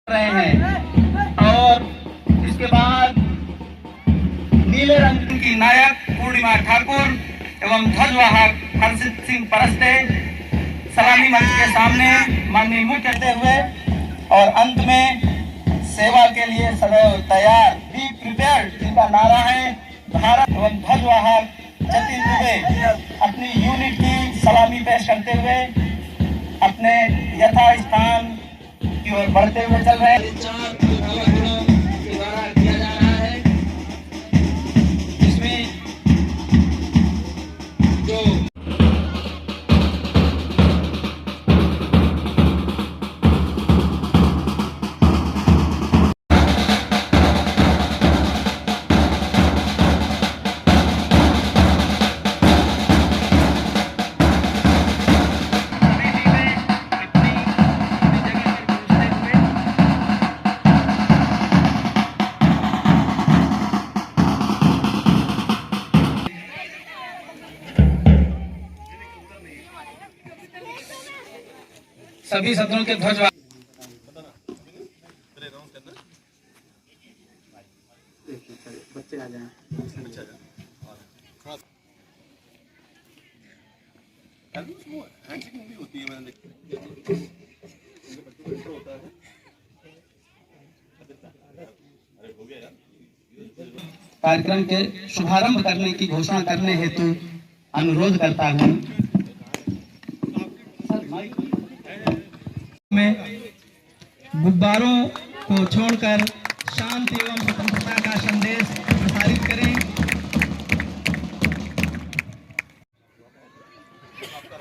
रहे हैं। और इसके बाद नीले रंग की नायक पूर्णिमा ठाकुर एवं ध्वजवाहक हर्षित सिंह परस्ते सलामी मंच के सामने माननीय मुख्य करते हुए और अंत में सेवा के लिए सदैव तैयार, बी प्रिपेयर्ड जिनका नारा है, भारत एवं ध्वजवाहक जतिन दुबे अपनी यूनिट की सलामी पेश करते हुए अपने यथा स्थान की ओर बढ़ते हुए चल रहे हैं। किया जा रहा है इसमें जो सभी सदनों के ध्वज बच्चे आ जाएं। कार्यक्रम के शुभारंभ करने की घोषणा करने हेतु अनुरोध करता हूं। में गुब्बारों को छोड़कर शांति एवं स्वतंत्रता का संदेश प्रसारित करें।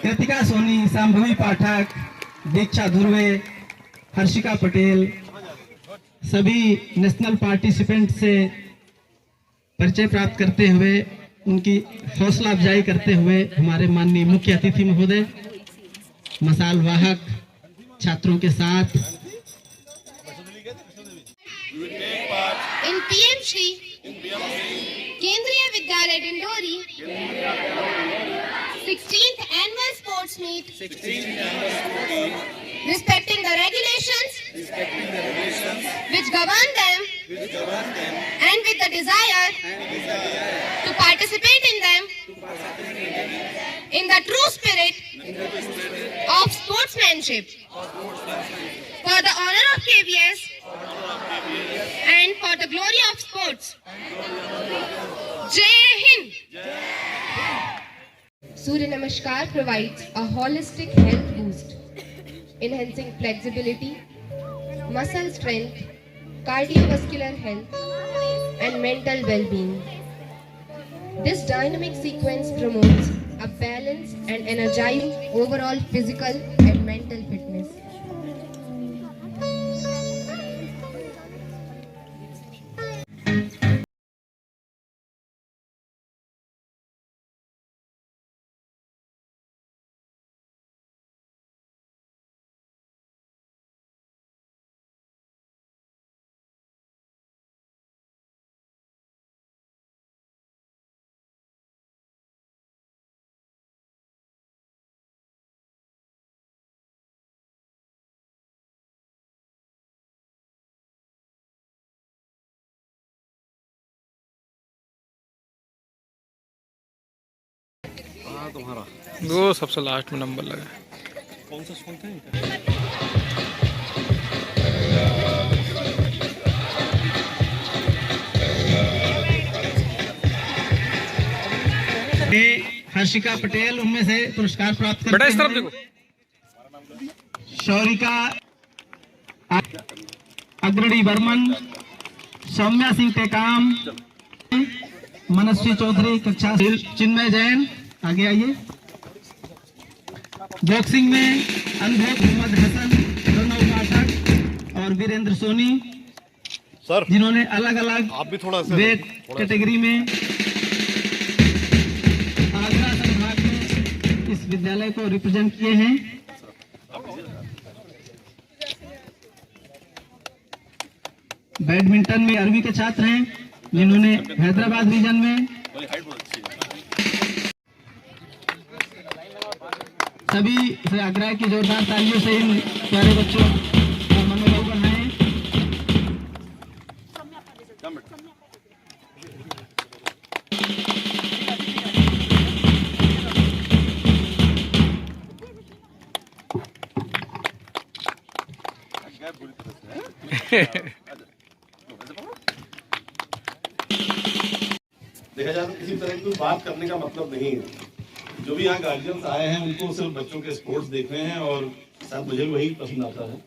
कृतिका सोनी, शांभवी पाठक, दीक्षा धुर्वे, हर्षिका पटेल सभी नेशनल पार्टिसिपेंट से परिचय प्राप्त करते हुए उनकी हौसला अफजाई करते हुए हमारे माननीय मुख्य अतिथि महोदय मसाल वाहक छात्रों के साथ इन पीएम श्री केंद्रीय विद्यालय Dindori 16th annual sports meet respecting the regulations which govern them and with the desire to participate in them in the true spirit of sportsmanship for the honor of KVS and for the glory of sports. Jai Hind! Surya Namaskar provides a holistic health boost, enhancing flexibility, muscle strength, cardiovascular health, and mental well-being. This dynamic sequence promotes a balanced and energized overall physical and mental fitness. तुम्हारा वो सबसे last में number लगा। कौन सा सुनते हैं? हर्षिका पटेल उनमें से पुरस्कार प्राप्त बेटा इस तरफ देखो। शौरिका अग्रणी बर्मन, सौम्या सिंह टेकाम, मनस्वी चौधरी कक्षा, चिन्मय जैन आगे आइए। बॉक्सिंग में अनुभव मोहम्मद हसन, प्रणव पाठक और वीरेंद्र सोनी सर जिन्होंने अलग अलग आप भी थोड़ा वेट कैटेगरी में आगरा संभाग में इस विद्यालय को रिप्रेजेंट किए हैं। बैडमिंटन में अरबी के छात्र हैं जिन्होंने हैदराबाद रीजन में सभी से आग्रह की जोरदार तालियों से इन प्यारे बच्चों का मनोबल बढ़ाएं। देखा जाए तो किसी तरह की कोई बात करने का मतलब नहीं है। जो भी यहाँ गार्जियंस आए हैं उनको सिर्फ बच्चों के स्पोर्ट्स देखने हैं और शायद मुझे भी वही पसंद आता है।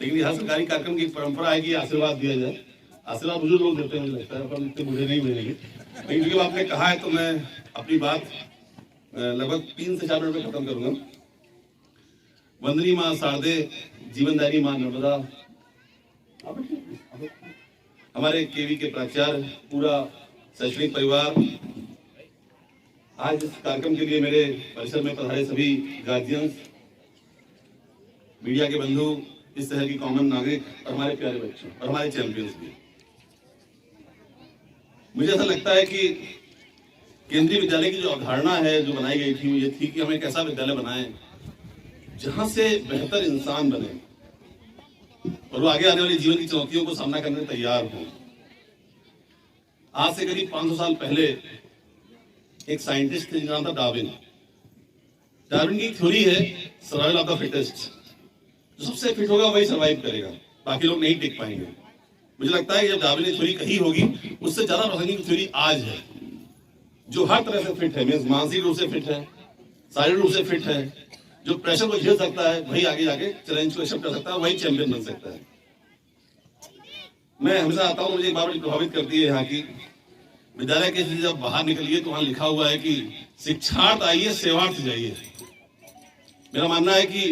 लेकिन यहाँ सरकारी कार्यक्रम की परंपरा है कि आशीर्वाद दिया जाए। आशीर्वाद बुजुर्ग लोग देते हैं, मुझे लगता है, पर इतने मुझे नहीं मिलेंगे। लेकिन क्योंकि आपने कहा है तो मैं अपनी बात लगभग 3 से 4 मिनट में खत्म करूंगा। वंदनी माँ शारदे, जीवनदायिनी माँ नर्मदा, हमारे केवी के प्राचार्य, पूरा शैक्षणिक परिवार, आज इस कार्यक्रम के लिए मेरे परिसर में पधारे सभी गार्जियंस, मीडिया के बंधु, इस शहर की कॉमन नागरिक और हमारे प्यारे बच्चों और हमारे चैंपियंस भी। मुझे ऐसा लगता है कि केंद्रीय विद्यालय की जो अवधारणा है जो बनाई गई थी वो ये थी कि हम एक ऐसा विद्यालय बनाएं जहां से बेहतर इंसान बने और वो आगे आने वाली जीवन की चुनौतियों को सामना करने में तैयार हो। आज से करीब 500 साल पहले एक साइंटिस्ट थे जिनका नाम था डार्विन। डार्विन की थ्योरी है सर्वाइवल ऑफ द फिटेस्ट। जो सबसे फिट होगा वही सर्वाइव करेगा, बाकी लोग नहीं टिक पाएंगे। मुझे लगता है कि जब डार्विन ने थ्योरी कही होगी उससे ज्यादा प्रासंगिक थ्योरी आज है। जो हर तरह से फिट है, मीन्स मानसिक रूप से फिट है, शारीरिक रूप से फिट है, जो प्रेशर को झेल सकता है वही आगे जाके चैलेंज को एक्सेप्ट कर सकता है, वही चैंपियन बन सकता है। मैं हमेशा आता हूँ, मुझे एक बात बड़ी प्रभावित करती है यहाँ की विद्यालय के से जब बाहर निकलिए तो वहां लिखा हुआ है कि शिक्षार्थ आइए सेवार्थ जाइए। मेरा मानना है कि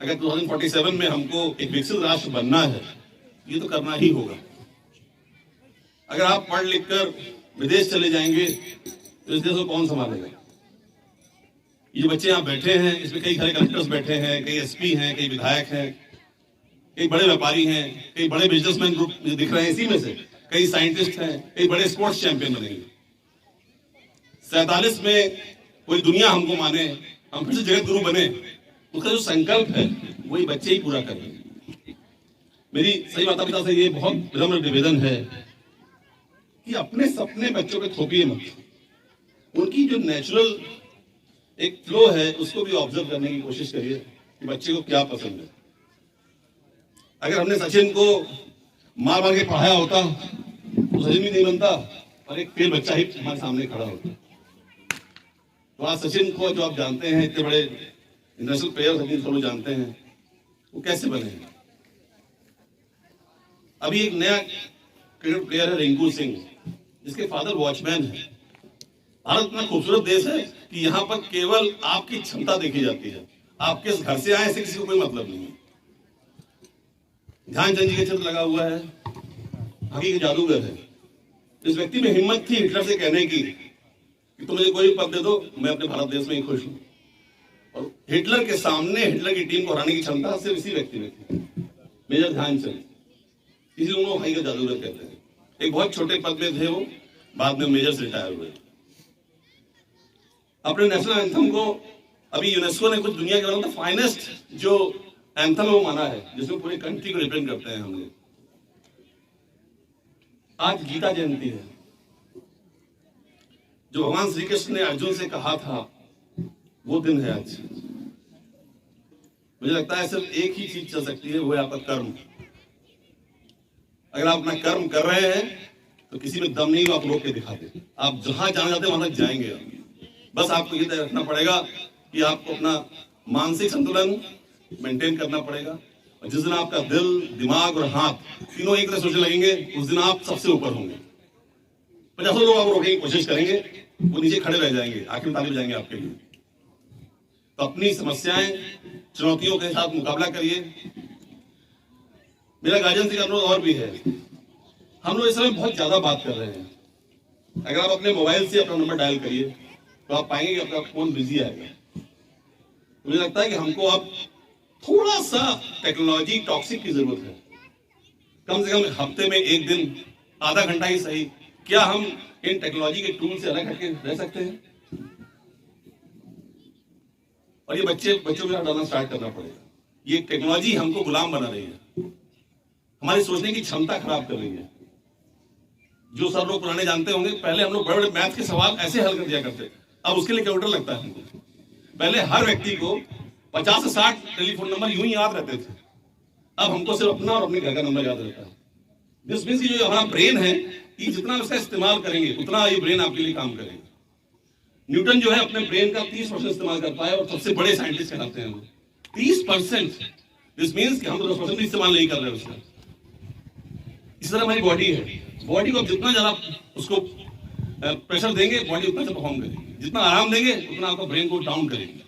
अगर 2047 में हमको एक विकसित राष्ट्र बनना है ये तो करना ही होगा। अगर आप पढ़ लिख कर विदेश चले जाएंगे तो इस देश को कौन संभालेगा? ये बच्चे यहाँ बैठे हैं, इसमें कई सारे कलेक्टर्स बैठे हैं, कई एसपी हैं, कई विधायक हैं, कई बड़े व्यापारी हैं, कई बड़े बिजनेसमैन ग्रुप दिख रहे हैं, इसी में से कई साइंटिस्ट हैं, कई बड़े स्पोर्ट्स चैंपियन बनेंगे। 47 में कोई दुनिया हमको माने, हम फिर से जगत गुरु बने, उसका जो संकल्प है वही बच्चे ही पूरा करेंगे। मेरी सही माता पिता से ये बहुत विनम्र निवेदन है कि अपने सपने बच्चों पे थोपिए मत। उनकी जो नेचुरल एक फ्लो है उसको भी ऑब्जर्व करने की कोशिश करिए कि बच्चे को क्या पसंद है। अगर हमने सचिन को मार मार के पढ़ाया होता तो सचिन भी नहीं बनता और एक फेल बच्चा ही हमारे सामने खड़ा होता। तो आज सचिन को जो आप जानते हैं, इतने बड़े इंटरनेशनल प्लेयर सचिन को लोग जानते हैं, वो कैसे बने? अभी एक नया क्रिकेट प्लेयर है रिंकू सिंह, जिसके फादर वॉचमैन है। भारत इतना खूबसूरत देश है कि यहाँ पर केवल आपकी क्षमता देखी जाती है, आप किस घर से आए इससे किसी को कोई मतलब नहीं है। ध्यानचंद जी का चित्र लगा हुआ है, हकीकी जादूगर है। इस व्यक्ति में हिम्मत थी हिटलर से कहने की कि तुम मुझे कोई भी पद दे दो, मैं अपने भारत देश में ही खुश हूं। और हिटलर के सामने हिटलर की टीम को हराने की क्षमता सिर्फ इसी व्यक्ति में थी, मेजर ध्यानचंद। इसी उनको हकीकी जादूगर कहते हैं। एक बहुत छोटे पद में थे वो, बाद में मेजर से रिटायर हुए। अपने नेशनल एंथम को अभी यूनेस्को ने कुछ दुनिया के वन ऑफ द फाइनेस्ट जो एंथम वो माना है, जिसमें पूरी कंट्री को रिप्रेजेंट करते हैं हमने। आज गीता जयंती है। जो भगवान श्री कृष्ण ने अर्जुन से कहा था वो दिन है आज। मुझे लगता है सिर्फ एक ही चीज चल सकती है, वो है आपका कर्म। अगर आप अपना कर्म कर रहे हैं तो किसी में दम नहीं, आप रोक के दिखा दे। आप जहां जाना चाहते हैं वहां तक जाएंगे। बस आपको ये तय रखना पड़ेगा कि आपको अपना मानसिक संतुलन मेंटेन करना पड़ेगा। और जिस दिन आपका दिल, दिमाग और हाथ तीनों एक तरह सोचने लगेंगे, उस दिन आप सबसे ऊपर होंगे। 50 लोग आपको रोकने की कोशिश करेंगे, वो नीचे खड़े रह जाएंगे, आखिर में ताली बजाएंगे आपके लिए। तो अपनी समस्याएं, चुनौतियों के साथ मुकाबला करिए। मेरा गार्जियन से अनुरोध और भी है, हम लोग इस समय बहुत ज्यादा बात कर रहे हैं। अगर आप अपने मोबाइल से अपना नंबर डायल करिए तो आप पाएंगे कि आपका फोन बिजी आएगा। मुझे लगता है कि हमको अब थोड़ा सा टेक्नोलॉजी टॉक्सिक की जरूरत है। कम से कम हफ्ते में एक दिन, आधा घंटा ही सही, क्या हम इन टेक्नोलॉजी के टूल से अलग हटके रह सकते हैं? और ये बच्चों के साथ डालना स्टार्ट करना पड़ेगा। ये टेक्नोलॉजी हमको गुलाम बना रही है, हमारी सोचने की क्षमता खराब कर रही है। जो सब लोग पुराने जानते होंगे, पहले हम लोग बड़े बड़े मैथ के सवाल ऐसे हल कर दिया करते, अब उसके लिए कैलकुलेटर लगता है हमको। पहले हर व्यक्ति को 50 से 60 टेलीफोन नंबर यूं ही याद रहते थे। अब हमको सिर्फ अपना और अपने घर का नंबर याद रहता है। दिस मीन्स जो हमारा ब्रेन है, कि जितना उसका इस्तेमाल करेंगे उतना ये ब्रेन आपके लिए काम करेगा। न्यूटन जो है अपने ब्रेन का 30% इस्तेमाल कर पाए और सबसे बड़े साइंटिस्ट कहलाते हैं वो। 30%। दिस मीन्स कि हम तो 10% भी इस्तेमाल नहीं कर रहे उसका। इस तरह हमारी बॉडी है, बॉडी को जितना ज्यादा उसको प्रेशर देंगे बॉडी उतना अच्छा परफॉर्म करेगी, जितना आराम देंगे उतना आपका ब्रेन को डाउन करेगी।